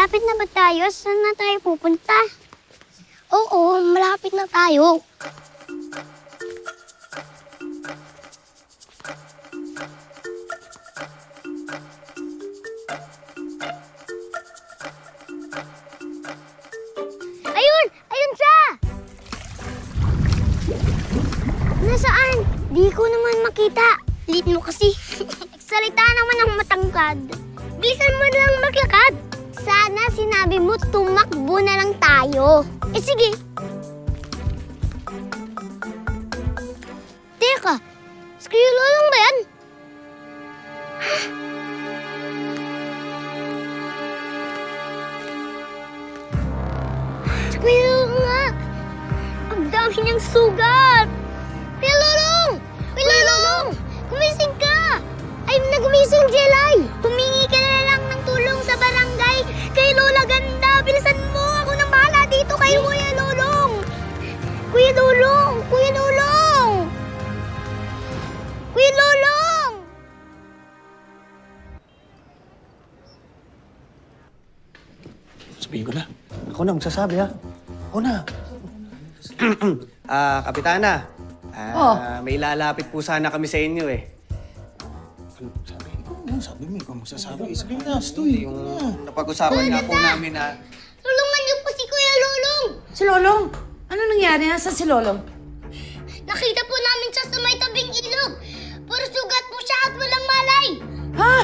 Malapit na ba tayo? Saan na tayo pupunta? Oo, malapit na tayo. Ayun! Ayun siya! Nasaan? Di ko naman makita. Lit mo kasi. Salita naman ang matangkad. Bilisan mo na lang maglakad. Sana sinabi mo tumakbo na lang tayo. Eh sige. Teka, skrilo lang ba yan? Skrilo nga. Ang dami niyang sugat. Kuya Lulong! Kuya Lulong! Gumising ka! Ay, nagumising, Jelay! Humingi ka na lang ng tulong sa barangay kay Lola Ganda. Bilisan mo! Ako nang bahala dito kay Kuya Lulong! Kuya Lulong! Kuya Lulong! Kuya Lulong! Sabihin ko na. Ako na magsasabi, ha? Ako na. Kapitana. May lalapit po sana kami sa inyo eh. Ano, sabihin ko? Ano, sabi mo, ikaw magsasabi. Sabihin na, Stoy. Yung napag-usapan nga po namin na... Tulungan niyo po si Kuya Lulong! Si Lolong? Ano nangyari? Nasaan si Lolong? Nakita po namin siya sa may tabing ilog. Puro sugat po siya at walang malay. Ha?